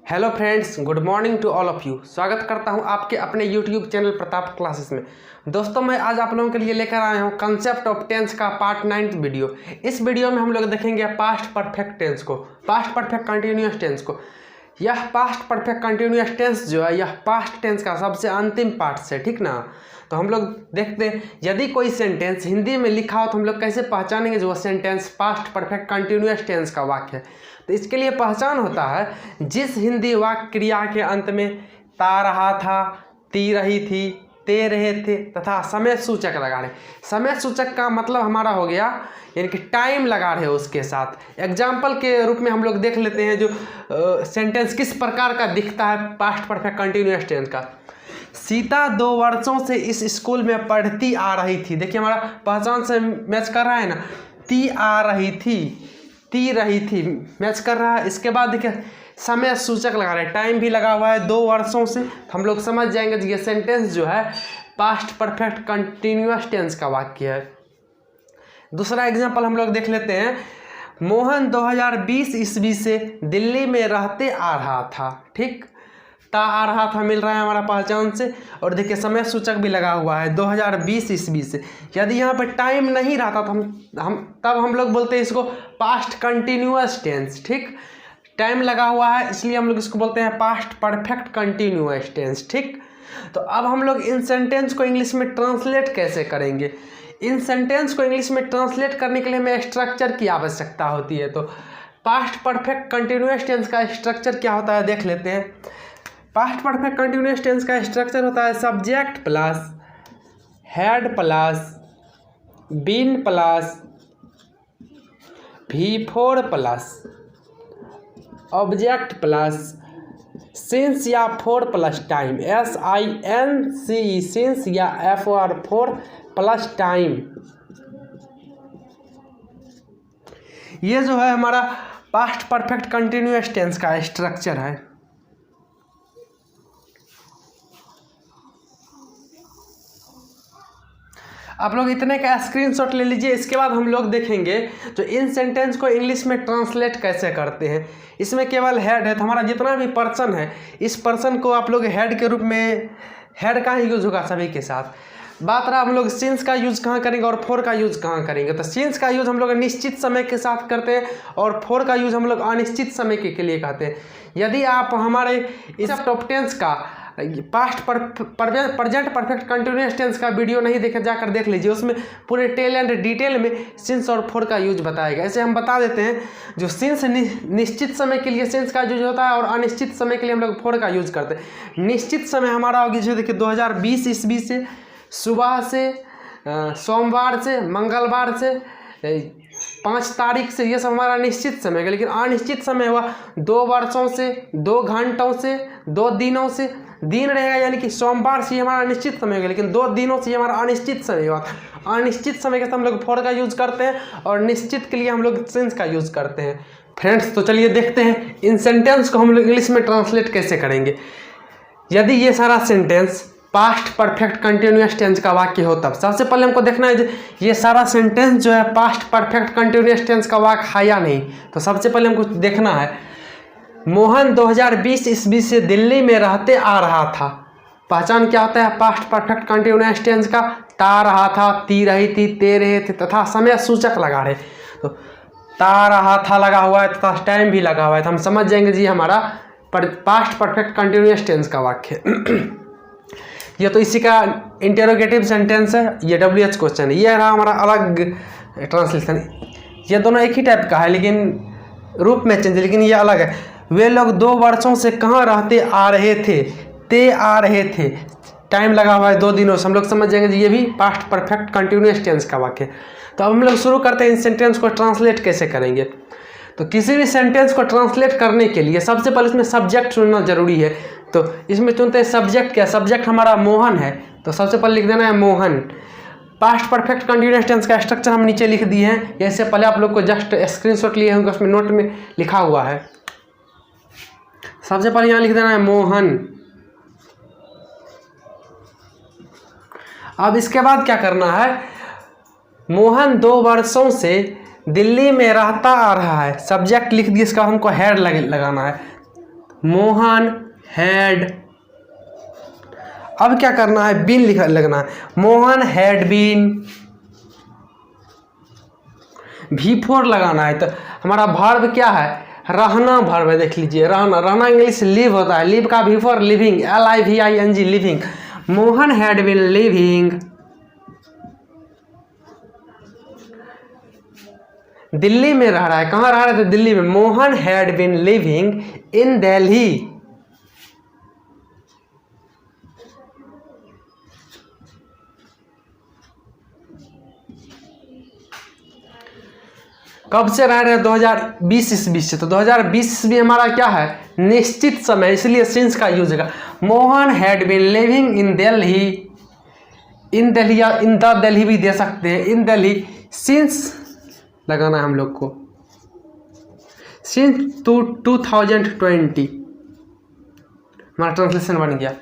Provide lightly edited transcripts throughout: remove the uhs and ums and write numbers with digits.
Hello friends, good morning to all of you. स्वागत करता हूं आपके अपने यूट्यूब चैनल प्रताप क्लासेस में। दोस्तों, मैं आज आप लोगों के लिए लेकर आया हूं कंसेप्ट ऑफ टेंस का पार्ट 9 वीडियो। इस वीडियो में हम लोग देखेंगे पास्ट परफेक्ट टेंस को, पास्ट परफेक्ट कंटिन्यूअस टेंस को। यह पास्ट परफेक्ट कंटिन्यूअस टेंस जो है, यह पास्ट टेंस का सबसे अंतिम पार्ट है, ठीक ना। तो हम लोग देखते हैं, यदि कोई सेंटेंस हिंदी में लिखा हो तो हम लोग कैसे पहचानेंगे जो sentence past perfect continuous tense का वाक्य है। तो इसके लिए पहचान होता है, जिस हिंदी वाक्य क्रिया के अंत में ता रहा था, ती रही थी, ते रहे थे तथा समय सूचक लगा रहे। समय सूचक का मतलब हमारा हो गया यानी कि टाइम लगा रहे उसके साथ। एग्जाम्पल के रूप में हम लोग देख लेते हैं जो सेंटेंस किस प्रकार का दिखता है पास्ट परफेक्ट कंटिन्यूअस टेंस का। सीता 2 वर्षों से इस स्कूल में पढ़ती आ रही थी। देखिए, हमारा पहचान से मैच कर रहा है ना, ती आ रही थी, ती रही थी, मैच कर रहा है। इसके बाद देखिए समय सूचक लगा रहे, टाइम भी लगा हुआ है 2 वर्षों से। हम लोग समझ जाएंगे ये सेंटेंस जो है पास्ट परफेक्ट कंटिन्यूअस टेंस का वाक्य है। दूसरा एग्जांपल हम लोग देख लेते हैं। मोहन 2020 ईस्वी से दिल्ली में रहते आ रहा था, ठीक। ता आ रहा था मिल रहा है हमारा पहचान से, और देखिए समय सूचक भी लगा हुआ है 2020 ईस्वी से। यदि यहाँ पर टाइम नहीं रहता तो तब हम लोग बोलते हैं इसको पास्ट कंटिन्यूअस टेंस, ठीक। टाइम लगा हुआ है इसलिए हम लोग इसको बोलते हैं पास्ट परफेक्ट कंटिन्यूअस टेंस, ठीक। तो अब हम लोग इन सेंटेंस को इंग्लिश में ट्रांसलेट कैसे करेंगे। इन सेंटेंस को इंग्लिश में ट्रांसलेट करने के लिए हमें स्ट्रक्चर की आवश्यकता होती है। तो पास्ट परफेक्ट कंटिन्यूअस टेंस का स्ट्रक्चर क्या होता है देख लेते हैं। पास्ट परफेक्ट कंटिन्यूअस टेंस का स्ट्रक्चर होता है subject plus had plus been plus V4 plus object plus since या 4 प्लस टाइम, SINCE, सिंस या FOR प्लस टाइम। ये जो है हमारा पास्ट परफेक्ट कंटिन्यूअस टेंस का स्ट्रक्चर है। आप लोग इतने का स्क्रीनशॉट ले लीजिए। इसके बाद हम लोग देखेंगे जो इन सेंटेंस को इंग्लिश में ट्रांसलेट कैसे करते हैं। इसमें केवल हेड है, तो हमारा जितना भी पर्सन है इस पर्सन को आप लोग हेड के रूप में, हेड का ही यूज होगा सभी के साथ। बात रहा हम लोग सिंस का यूज कहाँ करेंगे और 4 का यूज कहाँ करेंगे। तो सिंस का यूज हम लोग निश्चित समय के साथ करते हैं और 4 का यूज हम लोग अनिश्चित समय के लिए करते हैं। यदि आप हमारे इस टॉप टेंस का past present perfect continuous tense का वीडियो नहीं देखे जाकर देख लीजिए, उसमें पूरे टेल एंड डिटेल में सिंस और 4 का यूज बताएगा। ऐसे हम बता देते हैं, जो सिंस निश्चित समय के लिए सिंस का यूज होता है और अनिश्चित समय के लिए हम लोग 4 का यूज करते हैं। निश्चित समय हमारा होगी जो देखिए 2020 ईस्वी से सुबह से, सोमवार से, मंगलवार से, 5 तारीख से, ये सब हमारा निश्चित समय है। लेकिन अनिश्चित समय हुआ 2 वर्षों से, 2 घंटों से, 2 दिनों से। दिन रहेगा यानी कि सोमवार से हमारा निश्चित समय होगा, लेकिन 2 दिनों से हमारा अनिश्चित समय होगा। अनिश्चित समय के साथ हम लोग 4 का यूज करते हैं और निश्चित के लिए हम लोग सिंस का यूज करते हैं। फ्रेंड्स, तो चलिए देखते हैं इन सेंटेंस को हम लोग इंग्लिश में ट्रांसलेट कैसे करेंगे। यदि ये सारा sentence past perfect continuous tense का वाक्य हो तब सबसे पहले हमको देखना है ये सारा सेंटेंस जो है पास्ट परफेक्ट कंटिन्यूअस टेंस का वाक्य है या नहीं। तो सबसे पहले हमको देखना है, मोहन 2020 ईस्वी से दिल्ली में रहते आ रहा था। पहचान क्या होता है पास्ट परफेक्ट कंटिन्यूअस टेंस का। ता रहा था, ती रही थी, ते रहे थे तथा समय सूचक लगा रहे। तो ता रहा था लगा हुआ है तथा टाइम भी लगा हुआ है, तो हम समझ जाएंगे जी हमारा पास्ट परफेक्ट कंटिन्यूअस टेंस का वाक्य। ये तो इसी का इंटेरोगेटिव सेंटेंस है, ये WH क्वेश्चन है। ये रहा हमारा अलग ट्रांसलेशन। ये दोनों एक ही टाइप का है लेकिन रूप में चेंज, लेकिन ये अलग है। वे लोग 2 वर्षों से कहाँ रहते आ रहे थे, ते आ रहे थे, टाइम लगा हुआ है 2 दिनों से। हम लोग समझ जाएंगे ये भी पास्ट परफेक्ट कंटिन्यूअस टेंस का वाक्य। तो अब हम लोग शुरू करते हैं इन सेंटेंस को ट्रांसलेट कैसे करेंगे। तो किसी भी सेंटेंस को ट्रांसलेट करने के लिए सबसे पहले इसमें सब्जेक्ट चुनना जरूरी है। तो इसमें चुनते हैं सब्जेक्ट क्या, सब्जेक्ट हमारा मोहन है, तो सबसे पहले लिख देना है Mohan. Past perfect continuous tense का स्ट्रक्चर हम नीचे लिख दिए हैं, जैसे पहले आप लोग को जस्ट स्क्रीनशॉट लिए होंगे, उसमें नोट में लिखा हुआ है। सबसे पहले यहाँ लिख देना है मोहन। अब इसके बाद क्या करना है, मोहन 2 वर्षों से दिल्ली में रहता आ रहा है, सब्जेक्ट लिख दिए, इसका हमको हैड लगाना है। मोहन हैड, अब क्या करना है, बीन लगना है। मोहन हैड बीन, V4 लगाना है। तो हमारा वर्ब क्या है, रहना वर्ब है। देख लीजिए, रहना, रहना इंग्लिश लिव होता है, लिव का V4 living, LIVING living. Mohan had been living, Delhi में रह रहा है। कहाँ रह रहा था, दिल्ली में। Mohan had been living in Delhi, कब से रह रहे हैं, 2020 ईस्वी से। तो 2020 ईस्वी हमारा क्या है, निश्चित समय, इसलिए सिंस का यूज होगा। Mohan had been living in Delhi, in Delhi या इन द दिल्ली भी दे सकते हैं, इन दिल्ली सिंस लगाना है हम लोग को, सिंस 2020 हमारा ट्रांसलेशन बन गया।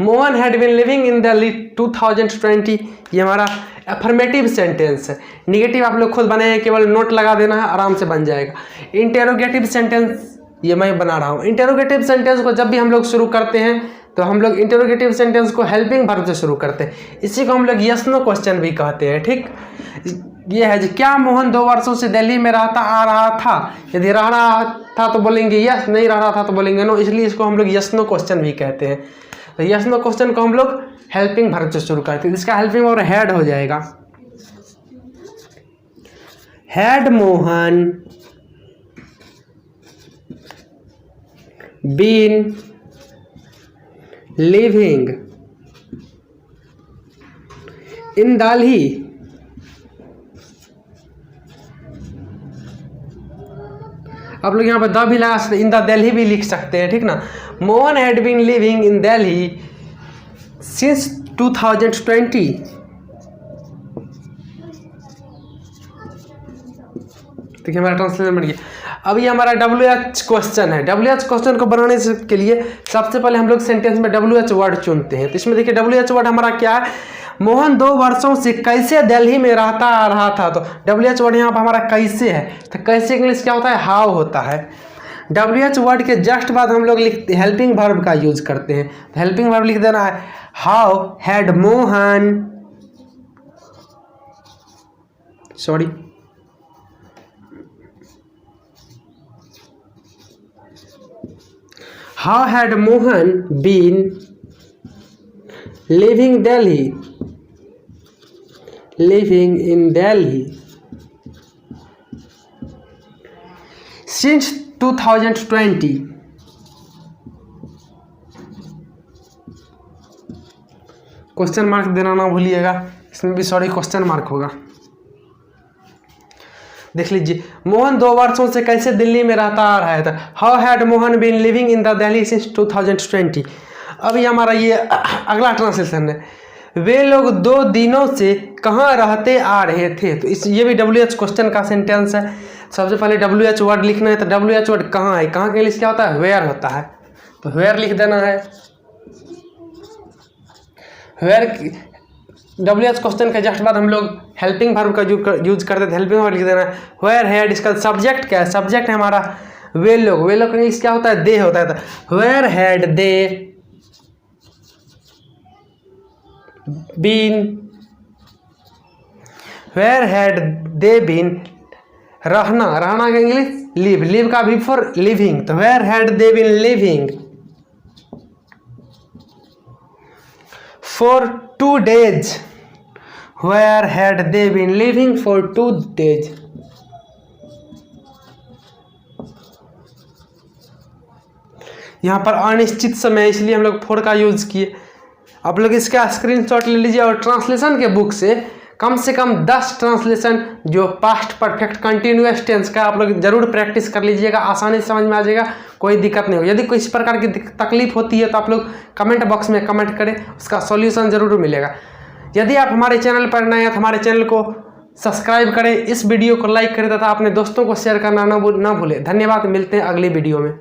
Mohan had been living in Delhi 2020, ये हमारा अफर्मेटिव सेंटेंस है। निगेटिव आप लोग खुद बनाए, केवल नोट लगा देना है, आराम से बन जाएगा। इंटेरोगेटिव सेंटेंस ये मैं बना रहा हूँ। इंटेरोगेटिव सेंटेंस को जब भी हम लोग शुरू करते हैं तो हम लोग इंटेरोगेटिव सेंटेंस को हेल्पिंग वर्ब से शुरू करते हैं। इसी को हम लोग यस नो क्वेश्चन भी कहते हैं। ठीक, ये है जी, क्या मोहन 2 वर्षों से दिल्ली में रहता आ रहा था। यदि रह रहा था तो बोलेंगे यस, नहीं रह रहा था तो बोलेंगे नो, इसलिए इसको हम लोग यस नो क्वेश्चन भी कहते हैं। तो यस नो क्वेश्चन को हम लोग हेल्पिंग वर्ब से शुरू करते हैं। इसका हेल्पिंग और हैड हो जाएगा। Had Mohan been living in Delhi, आप लोग यहाँ पर द भी लगा सकते, इन द दिल्ली भी लिख सकते हैं। ठीक ना, Mohan had been living in Delhi since 2020। देखिए हमारा ट्रांसलेशन बन गया। अब ये हमारा WH क्वेश्चन है। WH क्वेश्चन को बनाने के लिए सबसे पहले हम लोग सेंटेंस में WH वर्ड चुनते हैं। तो इसमें देखिए WH वर्ड हमारा क्या है, मोहन 2 वर्षों से कैसे दिल्ली में रहता आ रहा था। तो WH वर्ड यहाँ पर हमारा कैसे है। तो कैसे इंग्लिश क्या होता है, हाउ होता है। WH वर्ड के जस्ट बाद हम लोग लिखते हेल्पिंग वर्ब का यूज करते हैं। तो हेल्पिंग वर्ब लिख देना है, how had Mohan, sorry how had Mohan been living Delhi, living in Delhi since 2020। Question mark देना ना भूलिएगा, इसमें भी सॉरी क्वेश्चन मार्क होगा। देख लीजिए, मोहन 2 वर्षों से कैसे दिल्ली में रहता आ रहा था। How had Mohan been living in the Delhi since 2020। अब ये हमारा ये अगला ट्रांसलेशन है, वे लोग 2 दिनों से कहाँ रहते आ रहे थे। तो इस ये भी WH क्वेश्चन का सेंटेंस है। सबसे पहले WH वर्ड लिखना है। तो WH वर्ड कहाँ है, कहाँ के इंग्लिश क्या होता है, वेयर होता है। तो वेयर लिख देना है। वेयर WH क्वेश्चन के जस्ट बाद हम लोग हेल्पिंग वर्ब का यूज करते थे। हेल्पिंग वर्ब लिख देना है। वेयर हैड, इसका सब्जेक्ट क्या है, सब्जेक्ट है हमारा वे लोग। वे लोग का इंग्लिश क्या होता है, दे होता है। तो where had they been, where had they been, रहना, रहना का इंग्लिश लिव, लिव का भी फॉर लिविंग। तो where had they been living for 2 days, where had they been living for 2 days। यहाँ पर अनिश्चित समय, इसलिए हम लोग फॉर का यूज किए। आप लोग इसका स्क्रीनशॉट ले लीजिए और ट्रांसलेशन के बुक से कम 10 ट्रांसलेशन जो पास्ट परफेक्ट कंटिन्यूअस टेंस का आप लोग जरूर प्रैक्टिस कर लीजिएगा, आसानी से समझ में आ जाएगा, कोई दिक्कत नहीं होगी। यदि कोई इस प्रकार की तकलीफ होती है तो आप लोग कमेंट बॉक्स में कमेंट करें, उसका सॉल्यूशन जरूर मिलेगा। यदि आप हमारे चैनल पर नए हैं तो हमारे चैनल को सब्सक्राइब करें, इस वीडियो को लाइक करें तथा अपने दोस्तों को शेयर करना ना भूलें। धन्यवाद, मिलते हैं अगली वीडियो में।